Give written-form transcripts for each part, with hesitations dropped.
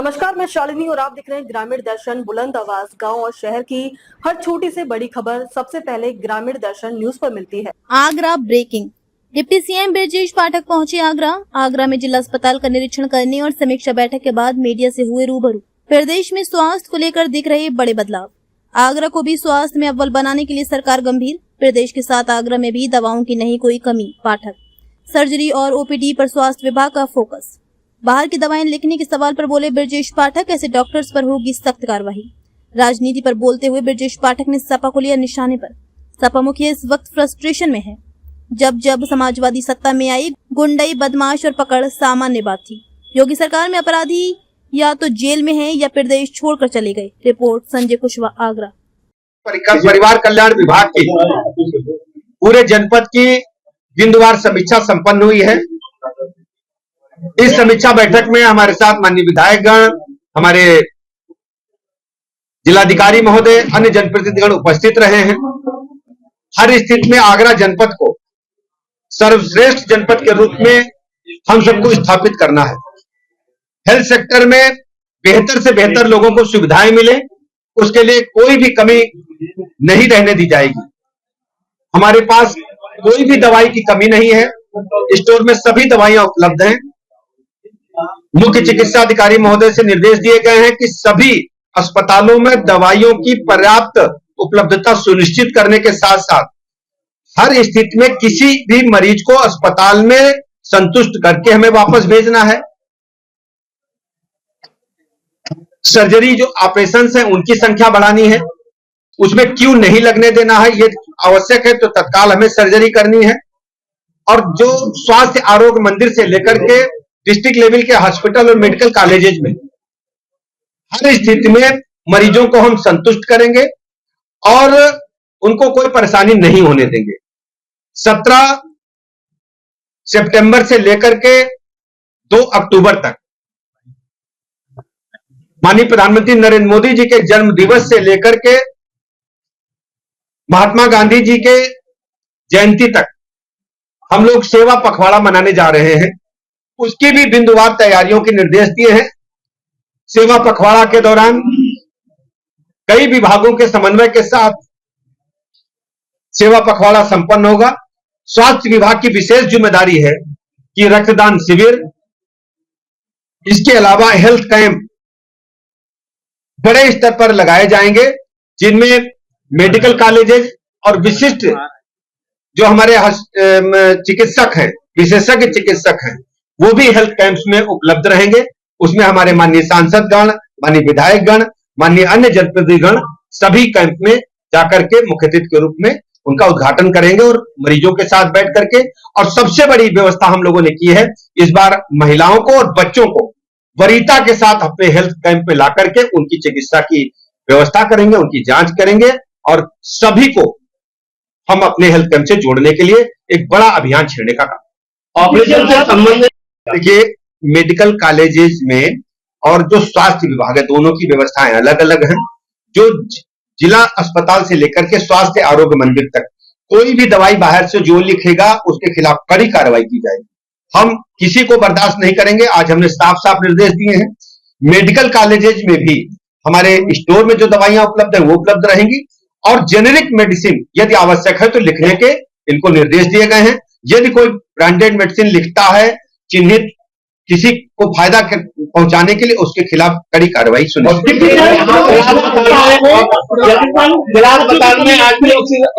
नमस्कार, मैं शालिनी और आप दिख रहे हैं ग्रामीण दर्शन। बुलंद आवाज गांव और शहर की हर छोटी से बड़ी खबर सबसे पहले ग्रामीण दर्शन न्यूज पर मिलती है। Agra breaking. Deputy CM Brajesh Pathak पहुंचे आगरा में जिला अस्पताल का निरीक्षण करने और समीक्षा बैठक के बाद मीडिया से हुए रूबरू। प्रदेश में स्वास्थ्य को लेकर दिख रहे बड़े बदलाव। आगरा को भी स्वास्थ्य में अव्वल बनाने के लिए सरकार गंभीर। प्रदेश के साथ आगरा में भी दवाओं की नहीं कोई कमी। पाठक। सर्जरी और ओपीडी पर स्वास्थ्य विभाग का फोकस। बाहर की दवाएं लिखने के सवाल पर बोले ब्रजेश पाठक, ऐसे डॉक्टर्स पर होगी सख्त कार्रवाई। राजनीति पर बोलते हुए ब्रजेश पाठक ने सपा को लिया निशाने पर। सपा मुखिया इस वक्त फ्रस्ट्रेशन में है। जब समाजवादी सत्ता में आई, गुंडई, बदमाश और पकड़ सामान्य बात थी। योगी सरकार में अपराधी या तो जेल में है या प्रदेश छोड़कर चले गए। रिपोर्ट संजय कुशवाहा, आगरा। परिवार कल्याण विभाग की पूरे जनपद की बिंदुवार समीक्षा संपन्न हुई है। इस समीक्षा बैठक में हमारे साथ माननीय विधायकगण, हमारे जिलाधिकारी महोदय, अन्य जनप्रतिनिधिगण उपस्थित रहे हैं। हर स्थिति में आगरा जनपद को सर्वश्रेष्ठ जनपद के रूप में हम सबको स्थापित करना है। हेल्थ सेक्टर में बेहतर से बेहतर लोगों को सुविधाएं मिले, उसके लिए कोई भी कमी नहीं रहने दी जाएगी। हमारे पास कोई भी दवाई की कमी नहीं है। स्टोर में सभी दवाइयां उपलब्ध हैं। मुख्य चिकित्सा अधिकारी महोदय से निर्देश दिए गए हैं कि सभी अस्पतालों में दवाइयों की पर्याप्त उपलब्धता सुनिश्चित करने के साथ साथ हर स्थिति में किसी भी मरीज को अस्पताल में संतुष्ट करके हमें वापस भेजना है। सर्जरी जो ऑपरेशन है उनकी संख्या बढ़ानी है, उसमें क्यू नहीं लगने देना है। ये आवश्यक है तो तत्काल हमें सर्जरी करनी है। और जो स्वास्थ्य आरोग्य मंदिर से लेकर के डिस्ट्रिक्ट लेवल के हॉस्पिटल और मेडिकल कॉलेजेस में हर स्थिति में मरीजों को हम संतुष्ट करेंगे और उनको कोई परेशानी नहीं होने देंगे। 17 सितंबर से लेकर के 2 अक्टूबर तक माननीय प्रधानमंत्री नरेंद्र मोदी जी के जन्म दिवस से लेकर के महात्मा गांधी जी के जयंती तक हम लोग सेवा पखवाड़ा मनाने जा रहे हैं। उसकी भी बिंदुवार तैयारियों के निर्देश दिए हैं। सेवा पखवाड़ा के दौरान कई विभागों के समन्वय के साथ सेवा पखवाड़ा संपन्न होगा। स्वास्थ्य विभाग की विशेष जिम्मेदारी है कि रक्तदान शिविर, इसके अलावा हेल्थ कैंप बड़े स्तर पर लगाए जाएंगे, जिनमें मेडिकल कॉलेजेस और विशिष्ट जो हमारे चिकित्सक हैं, विशेषज्ञ चिकित्सक हैं, वो भी हेल्थ कैंप्स में उपलब्ध रहेंगे। उसमें हमारे माननीय सांसदगण, माननीय विधायकगण, माननीय अन्य जनप्रतिनिधिगण सभी कैंप में जाकर के मुख्य अतिथि के रूप में उनका उद्घाटन करेंगे और मरीजों के साथ बैठ करके। और सबसे बड़ी व्यवस्था हम लोगों ने की है, इस बार महिलाओं को और बच्चों को वरीयता के साथ अपने हेल्थ कैंप में ला करके उनकी चिकित्सा की व्यवस्था करेंगे, उनकी जांच करेंगे और सभी को हम अपने हेल्थ कैंप से जोड़ने के लिए एक बड़ा अभियान छेड़ने का काम। ऑपरेशन से संबंधित देखिए, मेडिकल कॉलेजेस में और जो स्वास्थ्य विभाग है, दोनों की व्यवस्थाएं अलग अलग हैं। जो जिला अस्पताल से लेकर के स्वास्थ्य आरोग्य मंदिर तक कोई भी दवाई बाहर से जो लिखेगा उसके खिलाफ कड़ी कार्रवाई की जाएगी। हम किसी को बर्दाश्त नहीं करेंगे। आज हमने साफ साफ निर्देश दिए हैं। मेडिकल कॉलेजेस में भी हमारे स्टोर में जो दवाइयां उपलब्ध है वो उपलब्ध रहेंगी और जेनेरिक मेडिसिन यदि आवश्यक है तो लिखने के इनको निर्देश दिए गए हैं। यदि कोई ब्रांडेड मेडिसिन लिखता है चिन्हित किसी को फायदा पहुंचाने के लिए, उसके खिलाफ कड़ी कार्रवाई सुनिश्चित।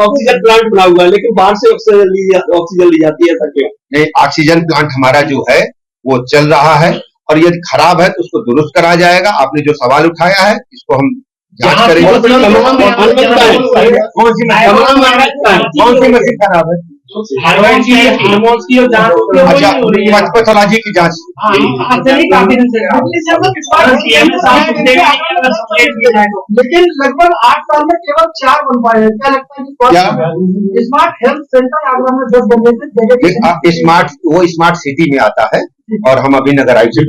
ऑक्सीजन प्लांट बना हुआ है, लेकिन बाहर से ऑक्सीजन ली जाती है, ऐसा क्यों? नहीं, ऑक्सीजन प्लांट हमारा जो है वो चल रहा है और यदि खराब है तो उसको दुरुस्त करा जाएगा। आपने जो सवाल उठाया है इसको हम जांच करेंगे। कौन सी मशीन खराब है? पैथोलॉजी की जांच। लेकिन लगभग 8 साल में केवल 4 बन पाए हैं। क्या लगता है कि स्मार्ट हेल्थ सेंटर आगरा में 10 बनने से स्मार्ट, वो स्मार्ट सिटी में आता है और हम अभी नगर आयुक्त से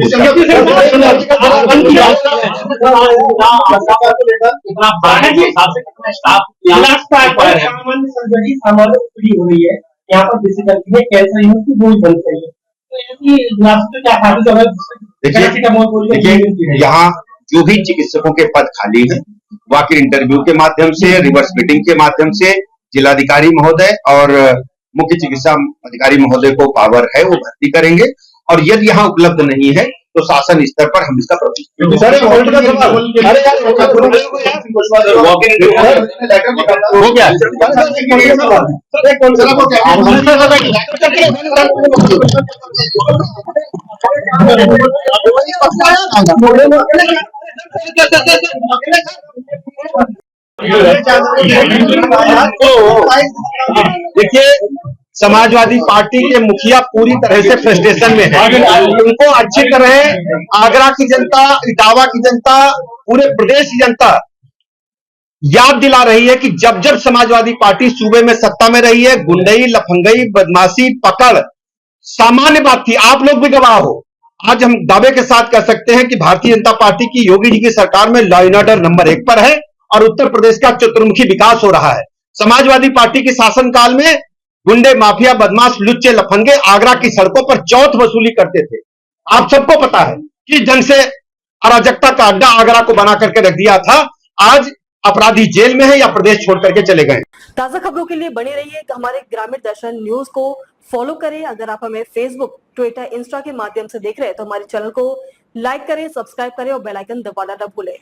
सामान्य हो रही है यहाँ पर, कैंसर की बोझ बन रही है। तो ऐसी क्या देखिए यहाँ जो भी चिकित्सकों के पद खाली हैं, वॉक इंटरव्यू के माध्यम से, रिवर्स मीटिंग के माध्यम से जिलाधिकारी महोदय और मुख्य चिकित्सा अधिकारी महोदय को पावर है, वो भर्ती करेंगे। और यदि यहाँ उपलब्ध नहीं है तो शासन स्तर पर हम इसका देखिए, समाजवादी पार्टी के मुखिया पूरी तरह से फ्रस्ट्रेशन में है। उनको अच्छी तरह आगरा की जनता, इटावा की जनता, पूरे प्रदेश की जनता याद दिला रही है कि जब जब समाजवादी पार्टी सूबे में सत्ता में रही है, गुंडई, लफंगई, बदमाशी, पकड़ सामान्य बात थी। आप लोग भी गवाह हो। आज हम दावे के साथ कह सकते हैं कि भारतीय जनता पार्टी की, योगी जी की सरकार में लॉ एंड ऑर्डर नंबर 1 पर है और उत्तर प्रदेश का चतुर्मुखी विकास हो रहा है। समाजवादी पार्टी के शासनकाल में गुंडे, माफिया, बदमाश, लुच्चे, लफंगे आगरा की सड़कों पर चौथ वसूली करते थे। आप सबको पता है कि जंग से अराजकता का अड्डा आगरा को बना करके रख दिया था। आज अपराधी जेल में है या प्रदेश छोड़ करके चले गए। ताजा खबरों के लिए बने रहिए हमारे ग्रामीण दर्शन न्यूज को फॉलो करें। अगर आप हमें फेसबुक, ट्विटर, इंस्टा के माध्यम से देख रहे हैं तो हमारे चैनल को लाइक करें, सब्सक्राइब करें और बेल आइकन दबाना न भूलें।